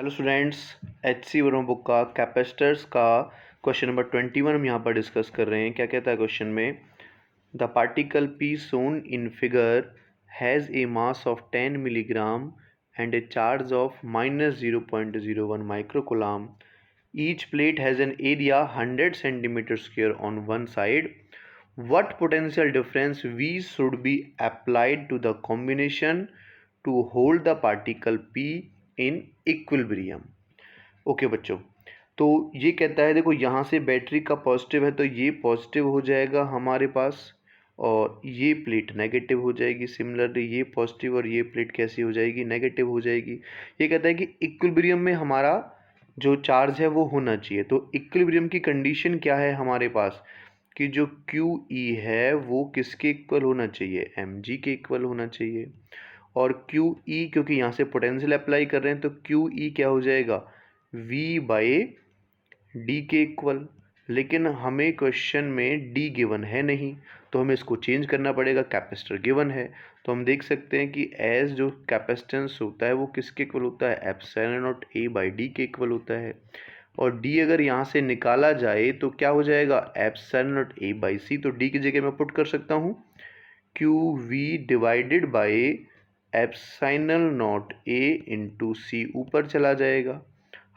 Hello students, HC Verma book का capacitors का question number 21 हम यहाँ पर डिस्कस कर रहे हैं। क्या कहता है क्वेश्चन में, the particle P shown in figure has a mass of 10 milligram and a charge of minus 0.01 microcoulomb. Each plate has an area 100 centimeter square on one side. What potential difference V should be applied to the combination to hold the particle P in equilibrium. Okay बच्चों, तो ये कहता है, देखो यहाँ से battery का positive है तो ये पॉजिटिव हो जाएगा हमारे पास और ये प्लेट नेगेटिव हो जाएगी। सिमिलरली ये पॉजिटिव और ये प्लेट कैसी हो जाएगी, नेगेटिव हो जाएगी। ये कहता है कि इक्विलिब्रियम में हमारा जो चार्ज है वो होना चाहिए। तो इक्विलिब्रियम की कंडीशन क्या है हमारे पास कि जो QE है वो किसके इक्वल होना चाहिए, mg के इक्वल होना चाहिए। और QE क्योंकि यहाँ से पोटेंशियल अप्लाई कर रहे हैं तो QE क्या हो जाएगा, V/D के इक्वल। लेकिन हमें क्वेश्चन में D गिवन है नहीं, तो हमें इसको चेंज करना पड़ेगा। कैपेसिटर गिवन है तो हम देख सकते हैं कि एज जो कैपेसिटेंस होता है वो किसके इक्वल होता है, एप्सिलॉन नॉट A/D के इक्वल होता है। और D अगर यहाँ से निकाला जाए तो क्या हो जाएगा, एप्सिलॉन नॉट A/C। तो D की जगह मैं पुट कर सकता हूँ QV divided by epsilon naught A into C ऊपर चला जाएगा।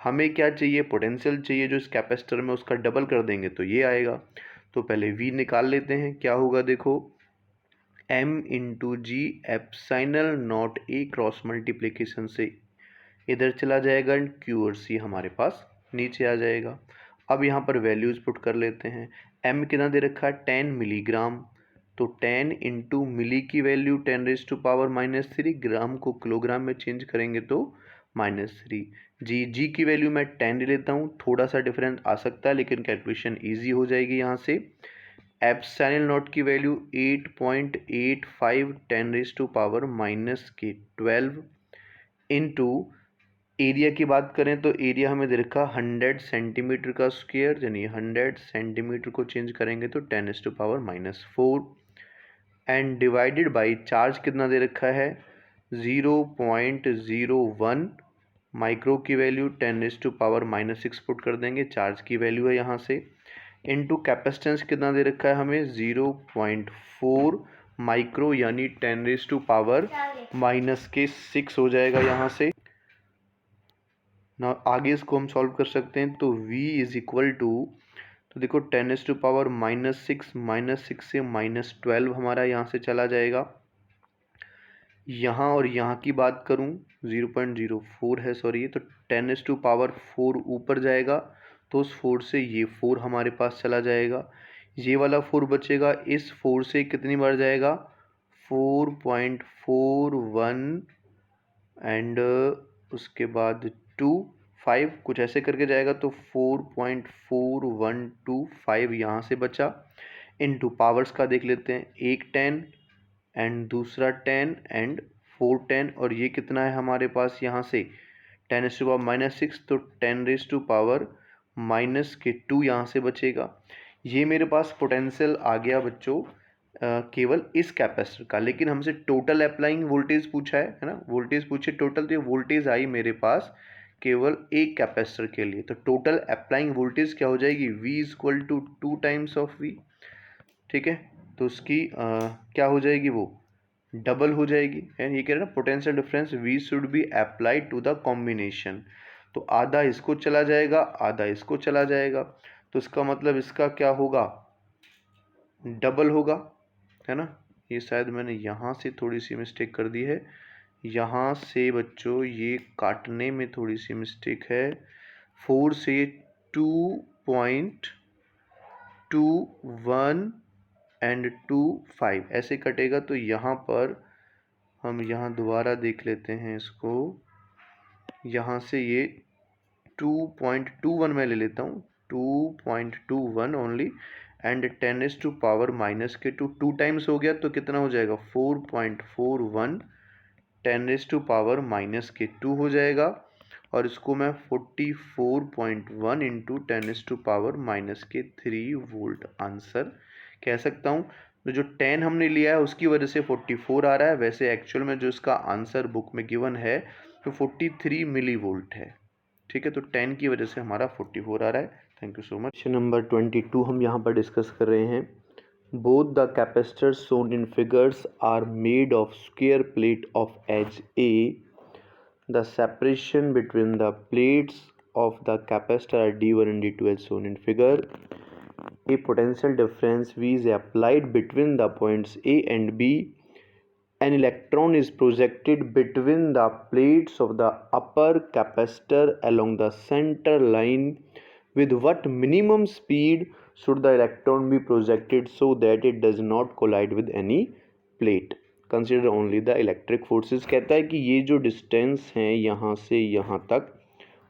हमें क्या चाहिए, पोटेंशियल चाहिए जो इस कैपेसिटर में, उसका डबल कर देंगे तो ये आएगा। तो पहले V निकाल लेते हैं, क्या होगा देखो, M into G epsilon naught A cross multiplication से इधर चला जाएगा एंड Q और C हमारे पास नीचे आ जाएगा। अब यहाँ पर वैल्यूज़ पुट कर लेते हैं। M कितना दे रखा है, 10 मिलीग्राम। तो 10 इंटू मिली की वैल्यू 10⁻⁻³ ग्राम को किलोग्राम में चेंज करेंगे तो -3। जी की वैल्यू मैं 10 ले लेता हूँ, थोड़ा सा डिफरेंस आ सकता है लेकिन कैलकुलेशन इजी हो जाएगी यहाँ से। एप्सिलॉन नॉट की वैल्यू 8.85 10⁻⁻12 इंटू एरिया की बात करें तो एरिया हमें दे रखा 100 सेंटीमीटर का स्क्वायर, यानी 100 सेंटीमीटर को चेंज करेंगे तो 10⁻⁻4 एंड डिवाइडेड बाई चार्ज कितना दे रखा है, 0.01 माइक्रो की वैल्यू 10⁻⁻6 पुट कर देंगे, चार्ज की वैल्यू है यहाँ से, इनटू कैपेसिटेंस कितना दे रखा है हमें 0.4 माइक्रो यानी 10⁻⁻6 हो जाएगा यहाँ से ना। आगे इसको हम सॉल्व कर सकते हैं तो V इज इक्वल टू, तो देखो 10⁻⁻6 -6 से -12 हमारा यहाँ से चला जाएगा। यहाँ और यहाँ की बात करूँ 0.04 है, सॉरी, तो 10⁻4 ऊपर जाएगा तो उस 4 से ये 4 हमारे पास चला जाएगा। ये वाला 4 बचेगा, इस 4 से कितनी बार जाएगा, 4.41 एंड उसके बाद 5 कुछ ऐसे करके जाएगा तो 4.4125 यहाँ से बचा। इनटू पावर्स का देख लेते हैं, एक 10 एंड दूसरा 10 एंड 4 10, और ये कितना है हमारे पास यहाँ से 10⁻⁻6 तो 10⁻⁻2 यहाँ से बचेगा। ये मेरे पास पोटेंशियल आ गया बच्चों केवल इस कैपेसिटर का। लेकिन हमसे टोटल अप्लाइंग वोल्टेज पूछा है ना, वोल्टेज पूछे टोटल, तो ये वोल्टेज आई मेरे पास केवल एक कैपेसिटर के लिए। तो टोटल अप्लाइंग वोल्टेज क्या हो जाएगी, V equal to 2 times of V। ठीक है, तो उसकी क्या हो जाएगी, वो डबल हो जाएगी। एंड ये कह रहे हैं ना, potential difference V should be applied to the combination. तो आधा इसको चला जाएगा, आधा इसको चला जाएगा, तो इसका मतलब इसका क्या होगा, डबल होगा, है ना। ये शायद मैंने यहाँ से थोड़ी सी मिस्टेक कर दी है, यहाँ से बच्चों ये काटने में थोड़ी सी मिस्टेक है। 4 से 2.21 एंड 25 ऐसे कटेगा, तो यहाँ पर हम यहाँ दोबारा देख लेते हैं इसको। यहाँ से ये 2.21 मैं ले लेता हूँ, 2.21 ओनली एंड 10⁻⁻2 2 टाइम्स हो गया तो कितना हो जाएगा, 4.41 10⁻⁻2 हो जाएगा। और इसको मैं 44.1 इंटू 10⁻⁻3 वोल्ट आंसर कह सकता हूँ। तो जो 10 हमने लिया है उसकी वजह से 44 आ रहा है, वैसे एक्चुअल में जो इसका आंसर बुक में गिवन है तो 43 मिली वोल्ट है। ठीक है, तो 10 की वजह से हमारा 44 आ रहा है। Thank you so much. Question number 22 हम यहाँ पर डिस्कस कर रहे हैं। Both the capacitors shown in figures are made of square plate of edge a. The separation between the plates of the capacitor are D1 and D2 as shown in figure. A potential difference V is applied between the points A and B. An electron is projected between the plates of the upper capacitor along the center line. With what minimum speed should the electron be projected so that it does not collide with any plate? Consider only the electric forces। कहता है कि ये जो distance है यहाँ से यहाँ तक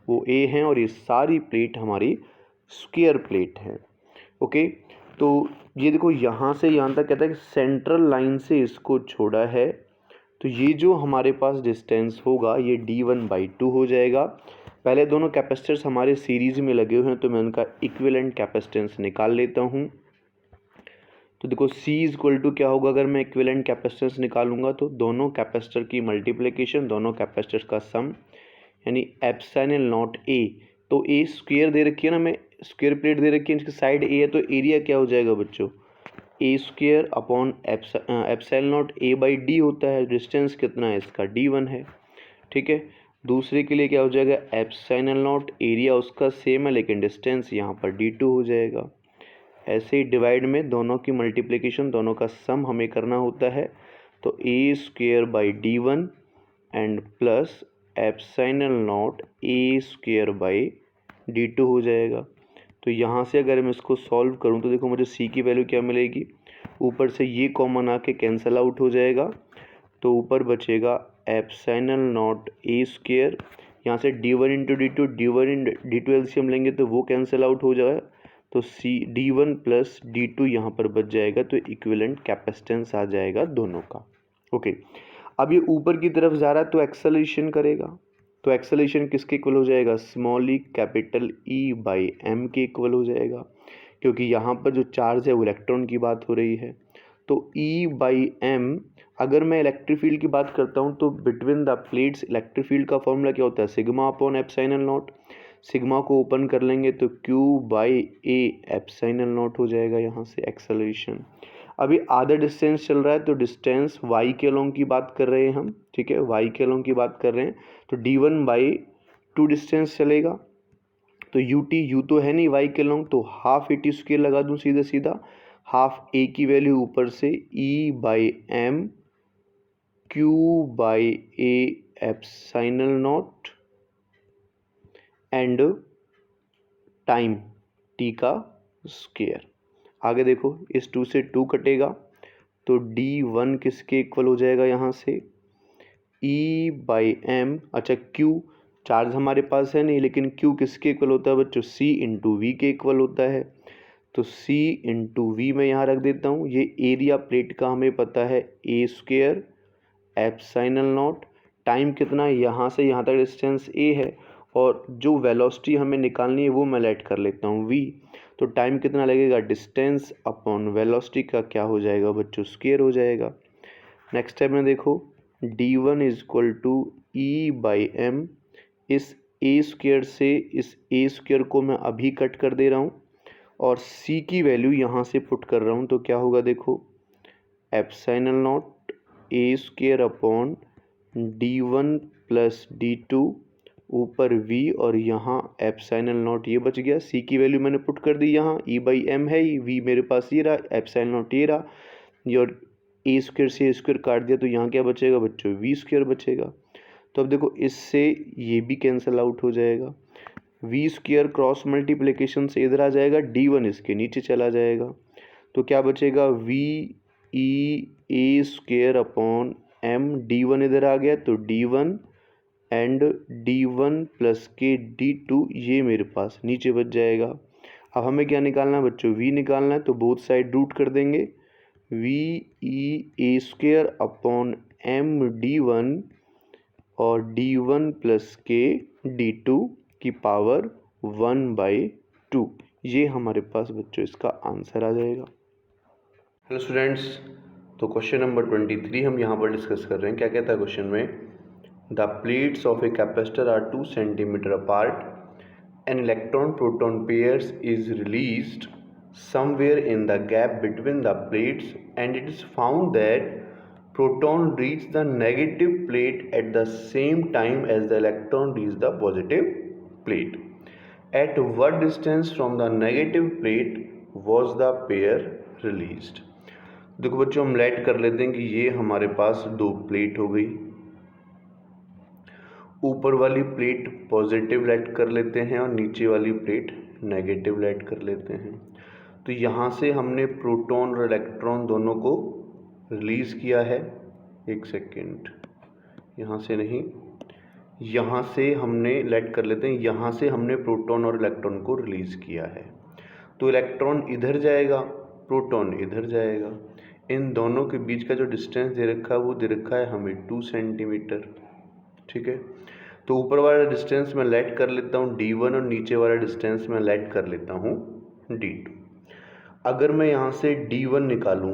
वो ए हैं और ये सारी प्लेट हमारी स्क्वायर प्लेट है। ओके, तो ये देखो यहाँ से यहाँ तक कहता है कि सेंट्रल लाइन से इसको छोड़ा है, तो ये जो हमारे पास डिस्टेंस होगा ये d1/2 हो जाएगा। पहले दोनों कैपेसिटर्स हमारे सीरीज में लगे हुए हैं तो मैं उनका इक्विवेलेंट कैपेसिटेंस निकाल लेता हूँ। तो देखो C इक्वल टू क्या होगा, अगर मैं इक्विवेलेंट कैपेसिटेंस निकालूंगा तो दोनों कैपेसिटर की मल्टीप्लिकेशन, दोनों कैपेसिटर्स का सम, यानी एप्सिलॉन नॉट ए। तो ए स्क्वायर दे रखी है ना, मैं स्क्वायर प्लेट दे रखी है, इसकी साइड ए है तो एरिया क्या हो जाएगा बच्चों, A square upon epsilon not A by D होता है। डिस्टेंस कितना है इसका, d1 है। ठीक है, दूसरे के लिए क्या हो जाएगा, एप्सिलॉन नॉट एरिया उसका सेम है लेकिन डिस्टेंस यहाँ पर d2 हो जाएगा। ऐसे ही डिवाइड में दोनों की मल्टीप्लिकेशन, दोनों का सम हमें करना होता है। तो a square by d1 and plus epsilon not a square by d2 हो जाएगा। तो यहाँ से अगर मैं इसको सॉल्व करूँ तो देखो मुझे c की वैल्यू क्या मिलेगी, ऊपर से ये कॉमन आके कैंसिल आउट हो जाएगा, तो ऊपर बचेगा एप्सिलॉन नॉट ए स्क्वायर, यहाँ से d1 into d2, d1 d2 LCM लेंगे तो वो कैंसिल आउट हो जाएगा, तो c d1 प्लस d2 यहाँ पर बच जाएगा, तो इक्विवेलेंट कैपेसिटेंस आ जाएगा दोनों का। ओके, अब ये ऊपर की तरफ जा रहा है तो एक्सेलरेशन करेगा, तो एक्सेलरेशन किसके इक्वल हो जाएगा, small e capital e by m के इक्वल हो जाएगा, क्योंकि यहाँ पर जो चार्ज है वो इलेक्ट्रॉन की बात हो रही है। तो ई बाई एम, अगर मैं इलेक्ट्रिक फील्ड की बात करता हूँ तो between the plates electric field का फॉर्मूला क्या होता है, sigma upon epsilon not. Sigma को ओपन कर लेंगे तो Q by a epsilon not हो जाएगा यहाँ से एक्सेलरेशन। अभी आधा डिस्टेंस चल रहा है तो डिस्टेंस y के अलोंग की बात कर रहे हैं हम, ठीक है, y के अलोंग की बात कर रहे हैं, तो d1/2 डिस्टेंस चलेगा, तो u तो है नहीं y के अलोंग, तो हाफ ए टी स्क्वायर लगा दूं सीधा सीधा, हाफ a की वैल्यू ऊपर से e by m q by a epsilon naught and time t का स्क्वायर। आगे देखो इस 2 से 2 कटेगा तो d1 किसके इक्वल हो जाएगा, यहाँ से e बाई एम। अच्छा, q चार्ज हमारे पास है नहीं लेकिन q किसके इक्वल होता है बच्चों, c इंटू वी के इक्वल होता है, तो c इंटू वी मैं यहाँ रख देता हूँ। ये एरिया प्लेट का हमें पता है ए स्क्वायर एप्सिलॉन नॉट, टाइम कितना है, यहाँ से यहाँ तक डिस्टेंस a है, और जो वेलोसिटी हमें निकालनी है वो मैं लेट कर लेता हूँ v, तो टाइम कितना लगेगा, डिस्टेंस अपॉन वेलोसिटी का क्या हो जाएगा बच्चों, स्क्वायर हो जाएगा। नेक्स्ट स्टेप में देखो d1 is equal to e by m, इस ए स्क्वायर से इस ए स्क्वायर को मैं अभी कट कर दे रहा हूँ और c की वैल्यू यहाँ से पुट कर रहा हूँ, तो क्या होगा देखो epsilon not a square upon d1 plus d2 ऊपर v और यहाँ एप्सिलॉन नॉट ये बच गया, c की वैल्यू मैंने पुट कर दी यहाँ, e बाई एम है, v मेरे पास ये रहा, एप्सिलॉन नॉट ये रहा, और ए स्क्वायर से ए स्क्वायर काट दिया तो यहाँ क्या बचेगा बच्चों, v स्क्वायर बचेगा। तो अब देखो इससे ये भी कैंसिल आउट हो जाएगा, v स्क्वायर क्रॉस मल्टीप्लिकेशन से इधर आ जाएगा, d1 इसके नीचे चला जाएगा, तो क्या बचेगा v e ए स्क्वायर अपॉन m, d1 इधर आ गया तो d1 एंड d1 प्लस के d2 ये मेरे पास नीचे बच जाएगा। अब हमें क्या निकालना है बच्चों, v निकालना है, तो बोथ साइड रूट कर देंगे, v e ए स्क्वायर अपॉन m d1 और d1 प्लस के d2 की पावर 1/2, ये हमारे पास बच्चों इसका आंसर आ जाएगा। हेलो स्टूडेंट्स, तो क्वेश्चन नंबर 23 हम यहाँ पर डिस्कस कर रहे हैं। क्या कहता है क्वेश्चन में, The plates of a capacitor are 2 cm apart. An electron-proton pairs is released somewhere in the gap between the plates, and it is found that proton reach the negative plate at the same time as the electron reach the positive plate. At what distance from the negative plate was the pair released? देखो बच्चों, हम late कर लेते हैं कि ये हमारे पास दो प्लेट हो गई। ऊपर वाली प्लेट पॉजिटिव लेट कर लेते हैं और नीचे वाली प्लेट नेगेटिव लेट कर लेते हैं। तो यहाँ से हमने प्रोटॉन और इलेक्ट्रॉन दोनों को रिलीज़ किया है। एक सेकेंड, यहाँ से नहीं, यहाँ से हमने लेट कर लेते हैं, यहाँ से हमने प्रोटॉन और इलेक्ट्रॉन को रिलीज़ किया है। तो इलेक्ट्रॉन इधर जाएगा, प्रोटॉन इधर जाएगा। इन दोनों के बीच का जो डिस्टेंस दे रखा है वो दे रखा है हमें 2 सेंटीमीटर। ठीक है, तो ऊपर वाला डिस्टेंस मैं लेट कर लेता हूँ d1 और नीचे वाला डिस्टेंस मैं लेट कर लेता हूँ d2। अगर मैं यहाँ से d1 निकालूँ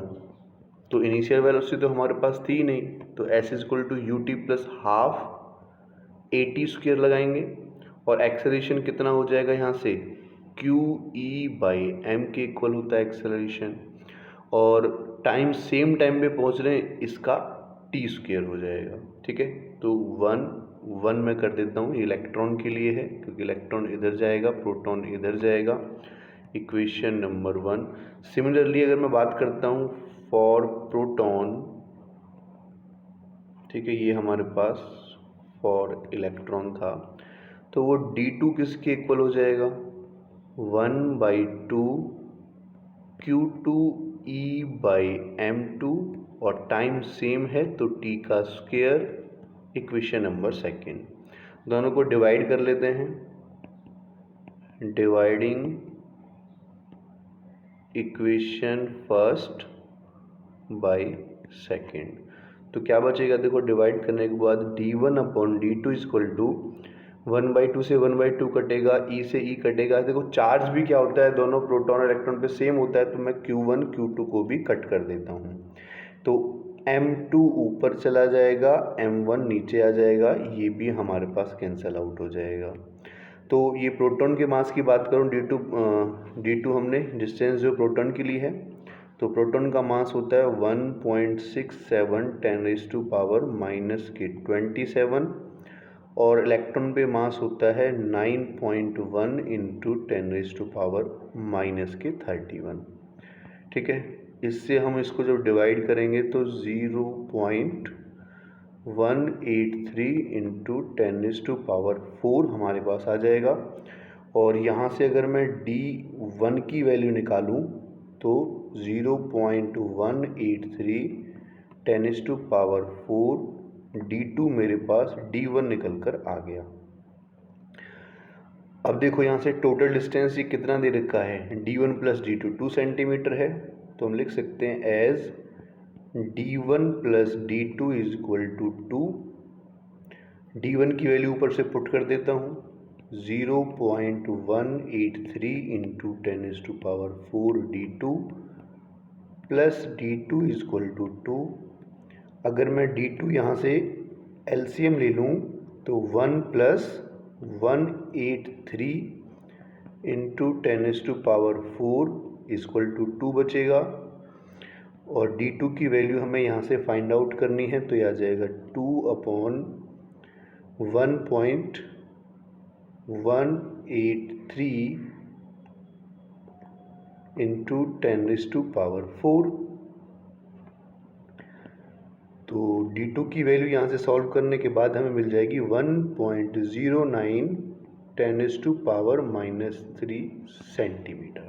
तो इनिशियल वेलोसिटी तो हमारे पास थी नहीं, तो s = ut + ½ at² लगाएंगे और एक्सेलरेशन कितना हो जाएगा यहाँ से QE/m के इक्वल होता है एक्सेलरेशन, और टाइम सेम टाइम पे पहुँच रहे हैं, इसका t² हो जाएगा। ठीक है, तो 1 मैं कर देता हूँ, इलेक्ट्रॉन के लिए है क्योंकि इलेक्ट्रॉन इधर जाएगा, प्रोटॉन इधर जाएगा। Equation number 1। सिमिलरली अगर मैं बात करता हूँ फॉर प्रोटॉन, ठीक है, ये हमारे पास फॉर इलेक्ट्रॉन था, तो वो d2 किसके इक्वल हो जाएगा 1/2 Q2E/m2, और टाइम सेम है तो t का स्क्वायर। इक्वेशन नंबर 2, दोनों को डिवाइड कर लेते हैं। Dividing equation first by second, तो क्या बचेगा, देखो डिवाइड करने के बाद d1/d2 = 1/2 से 1/2 कटेगा, e से e कटेगा। देखो चार्ज भी क्या होता है, दोनों प्रोटॉन और इलेक्ट्रॉन पे सेम होता है, तो मैं Q1 Q2 को भी कट कर देता हूँ। तो m2 ऊपर चला जाएगा, m1 नीचे आ जाएगा, ये भी हमारे पास कैंसल आउट हो जाएगा। तो ये प्रोटॉन के मास की बात करूँ, d2 हमने डिस्टेंस जो प्रोटॉन के लिए है, तो प्रोटॉन का मास होता है 1.67 10⁻⁻27, और इलेक्ट्रॉन पे मास होता है 9.1 × 10⁻⁻31। ठीक है, इससे हम इसको जब डिवाइड करेंगे तो 0.183 × 10⁻⁴ हमारे पास आ जाएगा। और यहाँ से अगर मैं d1 की वैल्यू निकालूँ तो 0.183 × 10⁻⁴ d2 मेरे पास d1 निकल कर आ गया। अब देखो यहाँ से टोटल डिस्टेंस ये कितना दे रखा है, d1 + d2 2 सेंटीमीटर है, तो हम लिख सकते हैं एज d1 + d2 = 2। d1 की वैल्यू ऊपर से पुट कर देता हूँ, 0.183 × 10⁻⁴ d2 + d2 = 2। अगर मैं d2 यहाँ से LCM ले लूँ तो 1 + 183 × 10⁻⁴ = 2 बचेगा, और d2 की वैल्यू हमें यहाँ से फाइंड आउट करनी है, तो यह आ जाएगा 2/1.183 × 10⁻⁴। तो d2 की वैल्यू यहाँ से सॉल्व करने के बाद हमें मिल जाएगी 1.09 × 10⁻³ सेंटीमीटर।